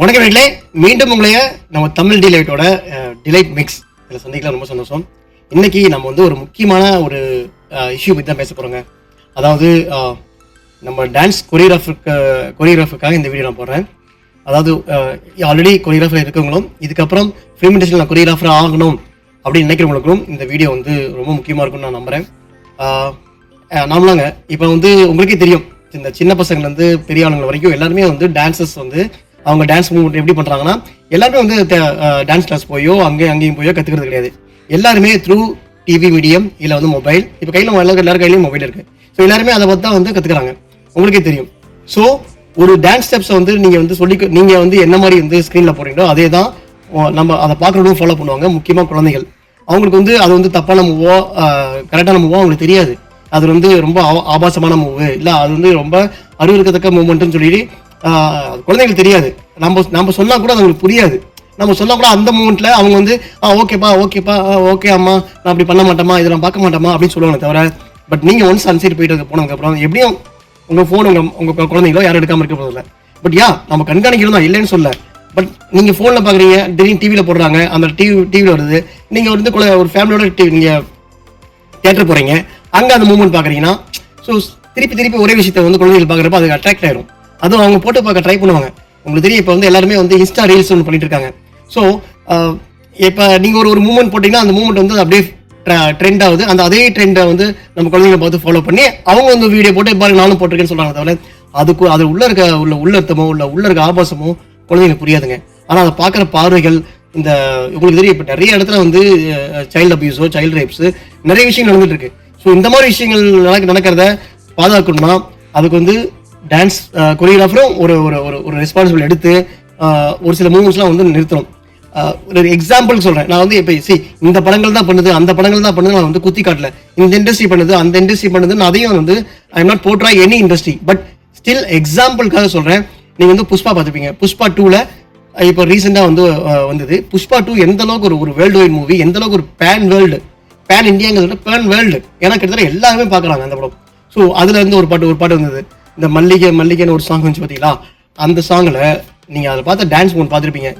வணக்கம். மீண்டும் உங்களைய நம்ம தமிழ் டிலைட்டோட டிலைட் மிக்ஸ் இதில் சந்திக்கலாம். ரொம்ப சந்தோஷம். இன்னைக்கு நம்ம வந்து ஒரு முக்கியமான ஒரு இஷ்யூ பற்றி தான் பேச போகிறோங்க. அதாவது நம்ம டான்ஸ் கொரியோகிராஃபருக்காக இந்த வீடியோ நான் போடுறேன். அதாவது ஆல்ரெடி கொரியோகிராஃபர் இருக்கவங்களும் இதுக்கப்புறம் ஃபிலிம் இண்டஸ்ட்ரியில் நான் கொரியோகிராஃபர் ஆகணும் அப்படின்னு நினைக்கிறவங்களுக்கும் இந்த வீடியோ வந்து ரொம்ப முக்கியமாக இருக்கும்னு நான் நம்புகிறேன். நாமளாங்க இப்போ வந்து உங்களுக்கே தெரியும், இந்த சின்ன பசங்கள்லேருந்து பெரிய ஆளுங்க வரைக்கும் எல்லாருமே வந்து டான்சர்ஸ் வந்து அவங்க டான்ஸ் மூவ்மெண்ட் எப்படி பண்ணுறாங்கன்னா எல்லாருமே வந்து டான்ஸ் கிளாஸ் போயோ அங்கேயும் போயோ கற்றுக்கிறது கிடையாது. எல்லாருமே த்ரூ டிவி மீடியம் இல்லை வந்து மொபைல். இப்போ கையில் எல்லாரும் கையிலையும் மொபைல் இருக்குது. ஸோ எல்லாருமே அதை பார்த்து தான் வந்து கற்றுக்குறாங்க. உங்களுக்கே தெரியும். ஸோ ஒரு டான்ஸ் ஸ்டெப்ஸை வந்து நீங்கள் வந்து நீங்கள் வந்து என்ன மாதிரி வந்து ஸ்க்ரீனில் போடுறீங்களோ அதே தான் நம்ம அதை பார்க்குறதும் ஃபாலோ பண்ணுவாங்க. முக்கியமாக குழந்தைகள், அவங்களுக்கு வந்து அது வந்து தப்பான மூவோ கரெக்டான மூவோ அவங்களுக்கு தெரியாது. அது வந்து ரொம்ப ஆபாசமான மூவு இல்லை, அது வந்து ரொம்ப அருவருக்கத்தக்க மூவ்மெண்ட்டுன்னு சொல்லிட்டு குழந்தைங்களுக்கு தெரியாது. நம்ம சொன்னா கூட அது அவங்களுக்கு புரியாது. நம்ம சொன்னா கூட அந்த மூமெண்ட்ல அவங்க வந்து ஓகேப்பா ஓகே அம்மா நான் அப்படி பண்ண மாட்டேமா, இதை நான் பார்க்க மாட்டேமா அப்படின்னு சொல்லுவாங்க தவிர, பட் நீங்க ஒன்ஸ் அன்சைட் போயிட்டு போனதுக்கு அப்புறம் எப்படியும் உங்க போன் உங்க குழந்தைங்களோ யாரும் எடுக்காம இருக்க போதில்லை. பட் நம்ம கண்காணிக்கிறோம் தான் இல்லைன்னு சொல்ல. பட் நீங்க போன்ல பாக்குறீங்க, திடீர்னு டிவியில போடுறாங்க, அந்த டிவியில வருது. நீங்க வந்து ஒரு ஃபேமிலியோட நீங்க தியேட்டர் போறீங்க, அங்க அந்த மூமெண்ட் பாக்குறீங்கன்னா ஸோ திருப்பி ஒரே விஷயத்தை வந்து குழந்தைகள் பாக்குறப்ப அதுக்கு அட்ராக்ட் ஆயிடும். அதுவும் அவங்க போட்டு பார்க்க ட்ரை பண்ணுவாங்க. உங்களுக்கு தெரியும், இப்போ வந்து எல்லாருமே வந்து இன்ஸ்டா ரீல்ஸ் ஒன்று பண்ணிட்டு இருக்காங்க. ஸோ இப்போ நீங்கள் ஒரு மூமெண்ட் போட்டிங்கன்னா அந்த மூமெண்ட் வந்து அப்படியே ட்ரெண்ட் ஆகுது. அதே ட்ரெண்டை வந்து நம்ம குழந்தைங்களை பார்த்து ஃபாலோ பண்ணி அவங்க வந்து வீடியோ போட்டு பாருங்க நானும் போட்டிருக்கேன்னு சொல்கிறாங்க. தவிர அது உள்ள உள்ளர்த்தமோ உள்ள இருக்க ஆபாசமோ குழந்தைங்களுக்கு புரியாதுங்க. ஆனால் அதை பார்க்குற பார்வைகள், இந்த உங்களுக்கு தெரியும் இப்போ நிறைய இடத்துல வந்து சைல்டு அபியூஸோ சைல்டு ரேப்ஸு நிறைய விஷயங்கள் நடந்துட்டு இருக்கு. ஸோ இந்த மாதிரி விஷயங்கள் நடக்கிறத பாதுகாக்கணும்னா அதுக்கு வந்து டான்ஸ் கொரியோகிராஃபரும் ஒரு ரெஸ்பான்சிபிள் எடுத்து ஒரு சில மூவ்மெண்ட்ஸ்லாம் வந்து நிறுத்தணும். ஒரு எக்ஸாம்பிள் சொல்கிறேன். நான் வந்து இப்போ இந்த படங்கள் தான் பண்ணுது, அந்த படங்கள் தான் பண்ணுது, நான் வந்து குத்தி காட்டல. இந்த இண்டஸ்ட்ரி பண்ணுது, அந்த இண்டஸ்ட்ரி பண்ணுதுன்னு அதையும் வந்து I am not portray any industry. But still எக்ஸாம்பிளுக்காக சொல்கிறேன். நீங்கள் வந்து புஷ்பா பார்த்துப்பீங்க. புஷ்பா 2ல இப்போ ரீசெண்டாக வந்து வந்தது. புஷ்பா 2 எந்த அளவுக்கு ஒரு வேர்ல்டு வைட் மூவி, எந்த அளவுக்கு ஒரு பேன் இந்தியாங்கிறத பேன் வேர்ல்டு, ஏன்னா கிட்டத்தட்ட எல்லாருமே பார்க்குறாங்க அந்த படம். ஸோ அதில் இருந்து ஒரு பாட்டு வந்தது. இந்த மல்லிகைன்னு ஒரு சாங் வந்துச்சு பார்த்தீங்களா? அந்த சாங்கில் நீங்கள் அதை பார்த்து டான்ஸ் மூவ் பார்த்துருப்பீங்க.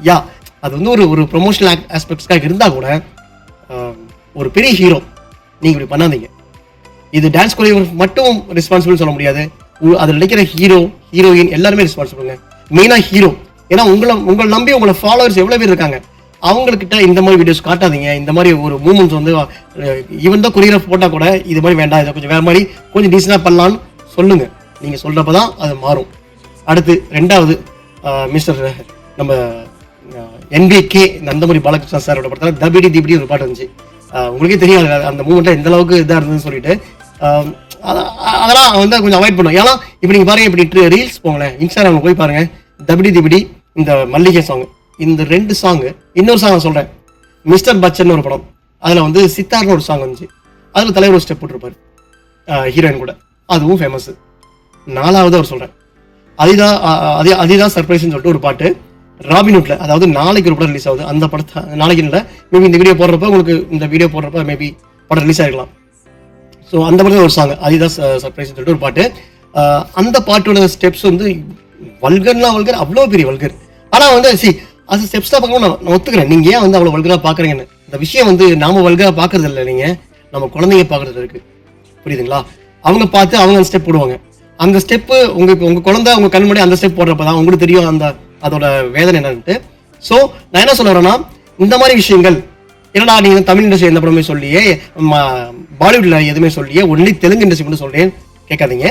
அது வந்து ஒரு ப்ரொமோஷனல் ஆஸ்பெக்ட்ஸ்க்காக இருந்தால் கூட ஒரு பெரிய ஹீரோ நீங்கள் இப்படி பண்ணாதீங்க. இது டான்ஸ் கொரியோகிராஃபர் மட்டும் ரெஸ்பான்சிபிள் சொல்ல முடியாது. அதில் நினைக்கிற ஹீரோயின் எல்லாருமே ரெஸ்பான்சிபிளுங்க. மெயினாக ஹீரோ. ஏன்னா உங்களை நம்பி உங்களை ஃபாலோவர்ஸ் எவ்வளோ பேர் இருக்காங்க. அவங்கக்கிட்ட இந்த மாதிரி வீடியோஸ் காட்டாதீங்க. இந்த மாதிரி ஒரு மூமெண்ட்ஸ் வந்து ஈவன் தான் கொரியோகிராஃப் போட்டால் கூட இது மாதிரி வேண்டாம், இதை கொஞ்சம் வேறு மாதிரி கொஞ்சம் டீசெண்டாக பண்ணலான்னு சொல்லுங்கள். நீங்கள் சொல்கிறப்ப தான் அது மாறும். அடுத்து ரெண்டாவது, மிஸ்டர் நம்ம NBK நந்தமூரி பாலகிருஷ்ணா சாரோட படத்தில் தபிடி ஒரு பாட்டு இருந்துச்சு. உங்களுக்கே தெரியும் அந்த மூமெண்ட்டில் எந்த அளவுக்கு இதாக இருந்ததுன்னு சொல்லிட்டு அதெல்லாம் வந்து கொஞ்சம் அவாய்ட் பண்ணும். ஏன்னா இப்போ நீங்கள் பாருங்கள், இப்படி ரீல்ஸ் போங்களேன், இன்ஸ்டாகிராமில் போய் பாருங்கள், தபிடி இந்த மல்லிகை சாங், இந்த 2 சாங்கு. இன்னொரு சாங் சொல்கிறேன், மிஸ்டர் பச்சன் ஒரு படம், அதில் வந்து சித்தார்னு ஒரு சாங் வந்துச்சு. அதில் தலைவர் ஒரு ஸ்டெப் போட்டிருப்பார் ஹீரோயின் கூட, அதுவும் ஃபேமஸ். 4வது அவர் சொல்கிறேன், அதிதான் சர்ப்ரைஸ்ன்னு சொல்லிட்டு ஒரு பாட்டு ராபின்ஹுட்ல, அதாவது நாளைக்கு ஒரு படம் ரிலீஸ் ஆகுது. அந்த படத்தை நாளைக்கு இல்லை, மேபி இந்த வீடியோ போடுறப்ப உங்களுக்கு இந்த வீடியோ போடுறப்ப மேபி படம் ரிலீஸ் ஆகிருக்கலாம். ஸோ அந்த படத்தில் ஒரு சாங் அதிதான் சர்ப்ரைஸ்ன்னு சொல்லிட்டு ஒரு பாட்டு. அந்த பாட்டோட ஸ்டெப்ஸ் வந்து வல்கர், அவ்வளோ பெரிய வல்கர். ஆனால் வந்து அது ஸ்டெப்ஸ் தான் பார்க்கணும். நான் ஒத்துக்கிறேன், நீங்கள் ஏன் வந்து அவ்வளோ வல்கராக பார்க்குறீங்கன்னு. இந்த விஷயம் வந்து நாம வல்கராக பார்க்கறது இல்லை, நீங்கள் நம்ம குழந்தைங்க பார்க்குறது இருக்குது. புரியுதுங்களா? அவங்க பார்த்து அவங்க அந்த ஸ்டெப் போடுவாங்க. அந்த ஸ்டெப்பு உங்க குழந்தை உங்க கண் முன்னாடி அந்த ஸ்டெப் போடுறப்ப தான் உங்களுக்கு தெரியும் அதோட வேதனை என்னன்ட்டு. ஸோ நான் என்ன சொல்ல வரேன்னா, இந்த மாதிரி விஷயங்கள் என்னடா நீங்கள் தமிழ் இண்டஸ்ட்ரி எந்த படமே சொல்லியே, பாலிவுட்ல எதுவுமே சொல்லியே, ஒன்லி தெலுங்கு இண்டஸ்ட்ரி மட்டும் சொல்றேன் கேட்காதீங்க.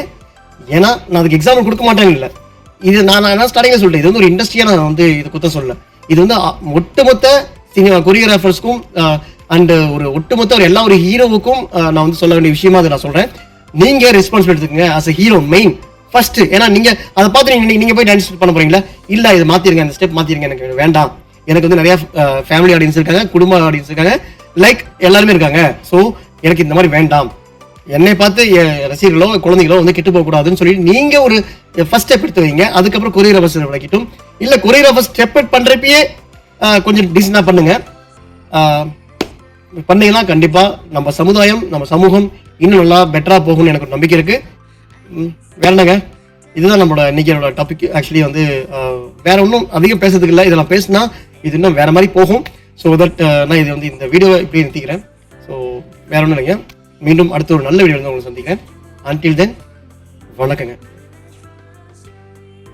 ஏன்னா நான் அதுக்கு எக்ஸாம்பிள் கொடுக்க மாட்டேன்னு இல்லை. இது நான் ஸ்டார்டிங்ல சொல்லிட்டேன், இது வந்து ஒரு இண்டஸ்ட்ரியா நான் வந்து இது குத்த சொல்ல. இது வந்து ஒட்டுமொத்த சினிமா கொரியோகிராஃபர்ஸ்க்கும் அண்ட் ஒட்டுமொத்த எல்லா ஒரு ஹீரோவுக்கும் நான் வந்து சொல்ல வேண்டிய விஷயமா அதை நான் சொல்றேன். நீங்க ரெஸ்பான்சிபிலிட்டி எடுத்துக்கங்க as a hero main first. ஏன்னா நீங்க அதை பார்த்து நீங்க போய் டான்ஸ் பண்ண போறீங்களா, இல்ல இதை மாத்திருங்க, அந்த ஸ்டெப் மாத்திருங்க, எனக்கு வேண்டாம். எனக்கு வந்து நிறைய ஃபேமிலி ஆடியன்ஸ் இருக்காங்க, குடும்ப ஆடியன்ஸ் இருக்காங்க, லைக் எல்லாருமே இருக்காங்க. ஸோ எனக்கு இந்த மாதிரி வேண்டாம், என்னை பார்த்து ரசிகர்களோ குழந்தைகளோ வந்து கெட்டு போகக்கூடாதுன்னு சொல்லி நீங்க ஒரு ஃபர்ஸ்ட் ஸ்டெப் எடுத்து வைங்க. அதுக்கப்புறம் கொரியோகிராஃபர்ஸ் விளக்கிட்டும் இல்ல கொரியோகிராஃபர்ஸ் ஸ்டெப் பண்றப்பயே கொஞ்சம் டீசெண்டா பண்ணுங்க. பண்ணீங்கன்னா கண்டிப்பா நம்ம சமுதாயம், நம்ம சமூகம் இன்னும் நல்லா பெட்டரா போகும்னு எனக்கு ஒரு நம்பிக்கை இருக்கு. வேற என்னங்க, இதுதான் நம்மளோட இன்னைக்கு டாபிக். ஆக்சுவலி வந்து வேற ஒன்றும் அதிகம் பேசுறதுக்கு இல்லை. இதெல்லாம் பேசினா இது இன்னும் வேற மாதிரி போகும். ஸோ தட் நான் இது வந்து இந்த வீடியோவை இப்படியே நிறுத்திக்கிறேன். ஸோ வேற ஒன்றும் இல்லைங்க. மீண்டும் அடுத்த ஒரு நல்ல வீடியோ வந்து உங்களுக்கு சந்திக்கிறேன். அன்டில் தென் வணக்கங்க.